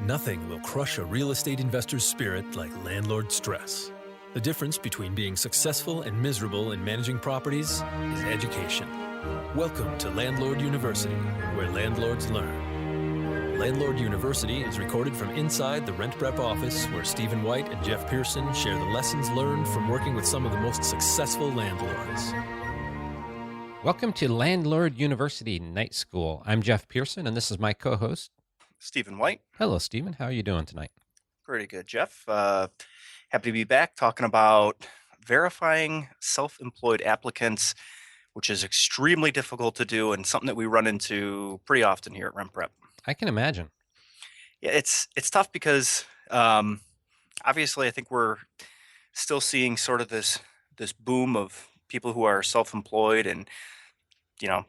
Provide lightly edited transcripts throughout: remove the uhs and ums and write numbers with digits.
Nothing will crush a real estate investor's spirit like landlord stress. The difference between being successful and miserable in managing properties is education. Welcome to Landlord University, where landlords learn. Landlord University is recorded from inside the RentPrep office, where Stephen White and Jeff Pearson share the lessons learned from working with some of the most successful landlords. Welcome to Landlord University Night School. I'm Jeff Pearson, and this is my co-host, Stephen White. Hello, Stephen. How are you doing tonight? Pretty good, Jeff. Happy to be back talking about verifying self-employed applicants, which is extremely difficult to do and something that we run into pretty often here at RentPrep. I can imagine. Yeah, it's tough because obviously I think we're still seeing sort of this boom of people who are self-employed and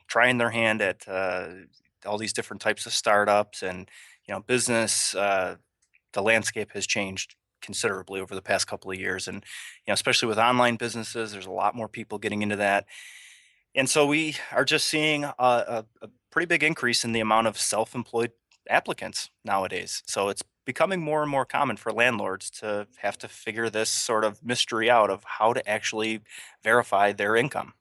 trying their hand at all these different types of startups and business. The landscape has changed considerably over the past couple of years, and especially with online businesses, there's a lot more people getting into that, and so we are just seeing a pretty big increase in the amount of self-employed applicants nowadays. So it's becoming more and more common for landlords to have to figure this sort of mystery out of how to actually verify their income.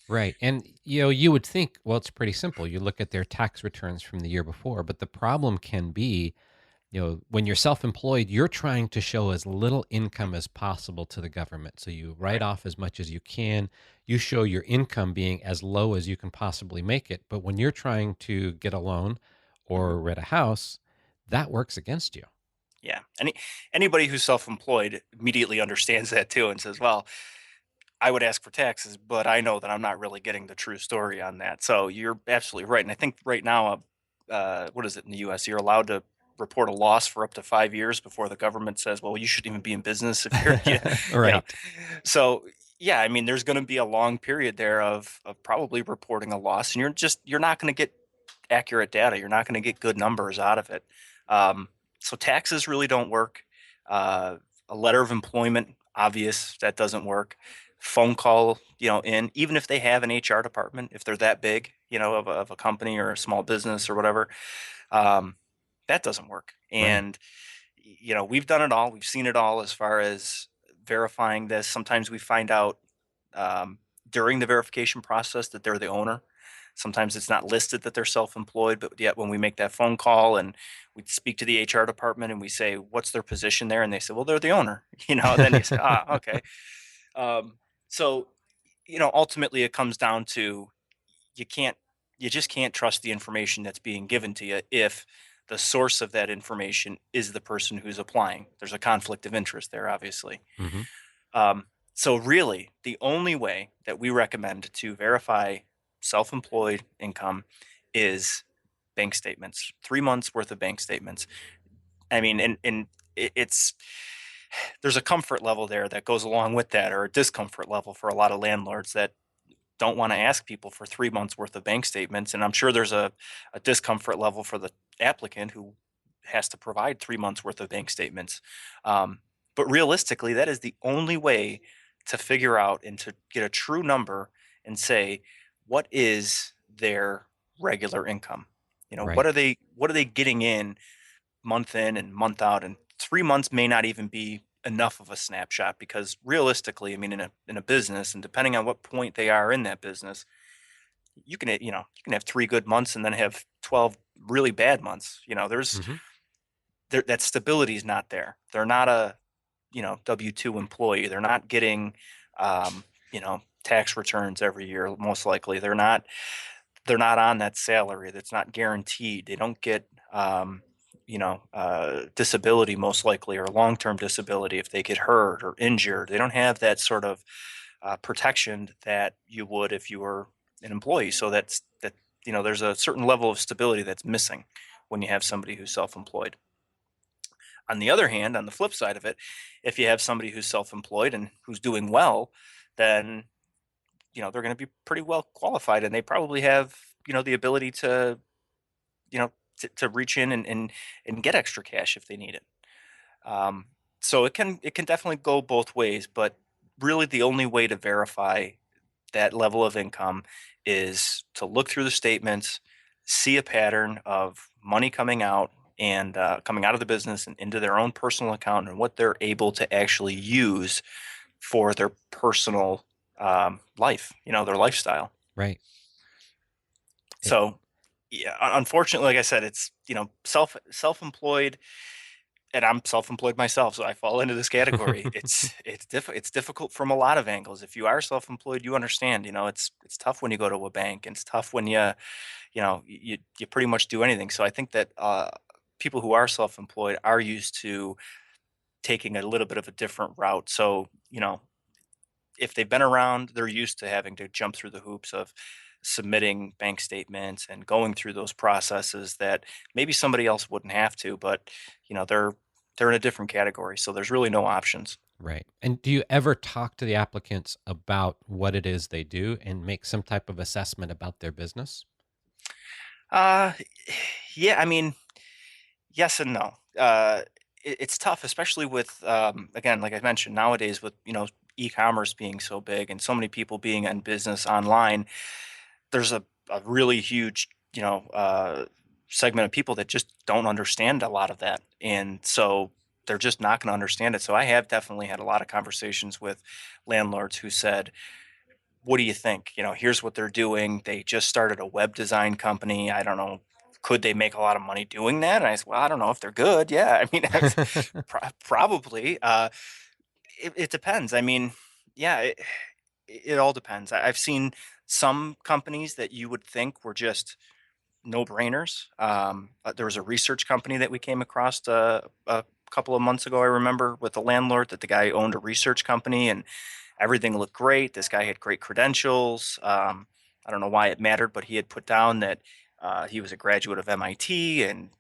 Right. And, you would think, well, it's pretty simple. You look at their tax returns from the year before, but the problem can be, when you're self-employed, you're trying to show as little income as possible to the government. So you write Right. off as much as you can. You show your income being as low as you can possibly make it. But when you're trying to get a loan Mhm. or rent a house, that works against you. Yeah. Anybody who's self-employed immediately understands that too and says, "Well, I would ask for taxes, but I know that I'm not really getting the true story on that." So you're absolutely right. And I think right now, what is it in the U.S.? You're allowed to report a loss for up to 5 years before the government says, "Well, you shouldn't even be in business if you're," you know. Right. So yeah, I mean, there's going to be a long period there of probably reporting a loss, and you're not going to get accurate data. You're not going to get good numbers out of it. So taxes really don't work. A letter of employment, obvious, that doesn't work. Phone call, in, even if they have an HR department, if they're that big, of a company or a small business or whatever, um, that doesn't work. Right. And, we've done it all. We've seen it all as far as verifying this. Sometimes we find out during the verification process that they're the owner. Sometimes it's not listed that they're self-employed, but yet when we make that phone call and we speak to the HR department and we say, "What's their position there?" And they say, "Well, they're the owner," then you say, "Ah, okay." Um, so, ultimately it comes down to you can't, you just can't trust the information that's being given to you if the source of that information is the person who's applying. There's a conflict of interest there, obviously. Hmm. So really, the only way that we recommend to verify self-employed income is bank statements, 3 months worth of bank statements. I mean, and it's there's a comfort level there that goes along with that, or a discomfort level for a lot of landlords that don't want to ask people for 3 months worth of bank statements. And I'm sure there's a discomfort level for the applicant who has to provide 3 months worth of bank statements. But realistically, that is the only way to figure out and to get a true number and say, what is their regular income? Right. What are they getting in and month out? And 3 months may not even be enough of a snapshot because realistically, I mean, in a business, and depending on what point they are in that business, you can have 3 good months and then have 12 really bad months. Hmm. That stability is not there. They're not a W-2 employee. They're not getting tax returns every year. Most likely, they're not on that salary. That's not guaranteed. They don't get disability, most likely, or long-term disability if they get hurt or injured. They don't have that sort of protection that you would if you were an employee. So there's a certain level of stability that's missing when you have somebody who's self-employed. On the other hand, on the flip side of it, if you have somebody who's self-employed and who's doing well, then they're going to be pretty well qualified, and they probably have the ability to reach in and get extra cash if they need it. Um, so it can definitely go both ways, but really the only way to verify that level of income is to look through the statements, see a pattern of money coming out, and coming out of the business and into their own personal account, and what they're able to actually use for their personal life, their lifestyle. Right. So, yeah, unfortunately, like I said, it's self-employed, and I'm self-employed myself, so I fall into this category. It's difficult from a lot of angles. If you are self-employed, you understand. It's tough when you go to a bank, and it's tough when you pretty much do anything. So I think that people who are self-employed are used to taking a little bit of a different route. So if they've been around, they're used to having to jump through the hoops of submitting bank statements and going through those processes that maybe somebody else wouldn't have to, but they're in a different category, so there's really no options. Right. And do you ever talk to the applicants about what it is they do and make some type of assessment about their business? Uh, yeah, I mean, yes and no. It's tough, especially with again, like I mentioned, nowadays with e-commerce being so big and so many people being in business online. There's a really huge segment of people that just don't understand a lot of that, and so they're just not going to understand it. So I have definitely had a lot of conversations with landlords who said, what do you think? Here's what they're doing. They just started a web design company. I don't know. Could they make a lot of money doing that? And I said, well, I don't know if they're good. Yeah. I mean, probably. It depends. I mean, yeah, it all depends. I've seen some companies that you would think were just no brainers. There was a research company that we came across a couple of months ago. I remember with the landlord that the guy owned a research company and everything looked great. This guy had great credentials. I don't know why it mattered, but he had put down that he was a graduate of MIT, and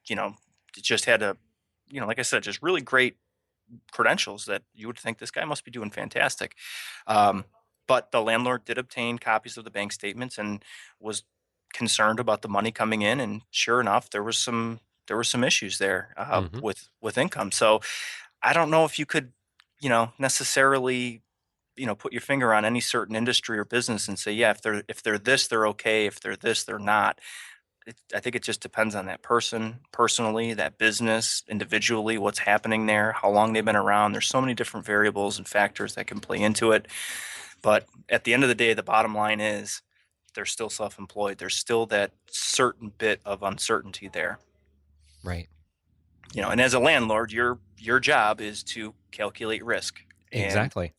just had like I said, just really great credentials that you would think this guy must be doing fantastic. Um, but the landlord did obtain copies of the bank statements and was concerned about the money coming in. And sure enough, there were some issues there Hmm. with income. So I don't know if you could, necessarily put your finger on any certain industry or business and say, yeah, if they're this, they're okay. If they're this, they're not. I think it just depends on that person personally, that business individually, what's happening there, how long they've been around. There's so many different variables and factors that can play into it. But at the end of the day, the bottom line is they're still self-employed. There's still that certain bit of uncertainty there. Right. And as a landlord, your job is to calculate risk. And Exactly.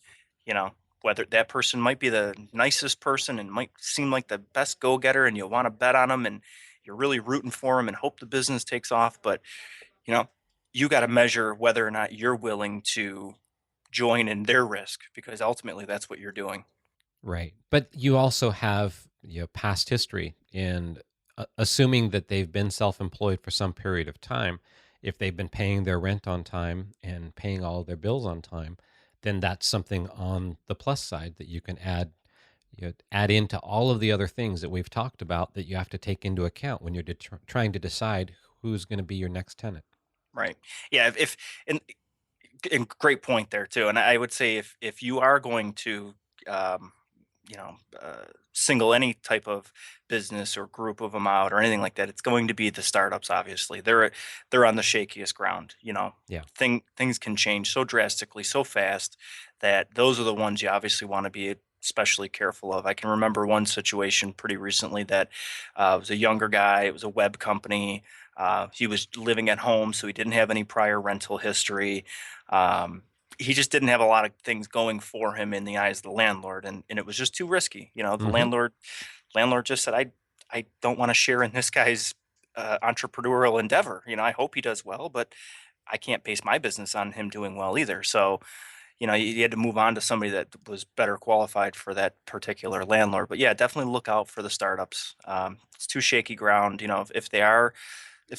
you know, whether that person might be the nicest person and might seem like the best go-getter, and you want to bet on them and you're really rooting for them and hope the business takes off, but you know you got to measure whether or not you're willing to join in their risk, because ultimately that's what you're doing. Right. But you also have, past history, and assuming that they've been self-employed for some period of time, if they've been paying their rent on time and paying all of their bills on time, then that's something on the plus side that you can add into all of the other things that we've talked about that you have to take into account when you're trying to decide who's going to be your next tenant. Right. Yeah, if and great point there too. And I would say if you are going to um, single any type of business or group of them out or anything like that, it's going to be the startups. Obviously, they're on the shakiest ground. Yeah. Things can change so drastically, so fast, that those are the ones you obviously want to be especially careful of. I can remember one situation pretty recently that was a younger guy. It was a web company. He was living at home, so he didn't have any prior rental history. Um, he just didn't have a lot of things going for him in the eyes of the landlord, and it was just too risky. The Hmm. landlord just said, I don't want to share in this guy's entrepreneurial endeavor. I hope he does well, but I can't base my business on him doing well either. So you had to move on to somebody that was better qualified for that particular landlord. But yeah, definitely look out for the startups. It's too shaky ground. If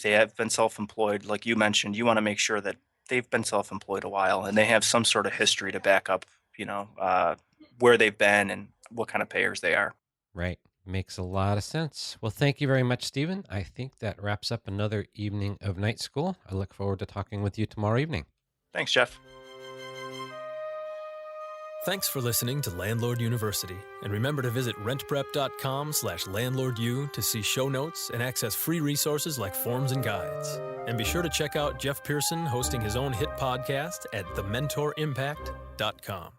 they have been self-employed, like you mentioned, you want to make sure that they've been self-employed a while and they have some sort of history to back up, where they've been and what kind of payers they are. Right. Makes a lot of sense. Well, thank you very much, Stephen. I think that wraps up another evening of night school. I look forward to talking with you tomorrow evening. Thanks, Jeff. Thanks for listening to Landlord University, and remember to visit rentprep.com/landlordu to see show notes and access free resources like forms and guides. And be sure to check out Jeff Pearson hosting his own hit podcast at thementorimpact.com.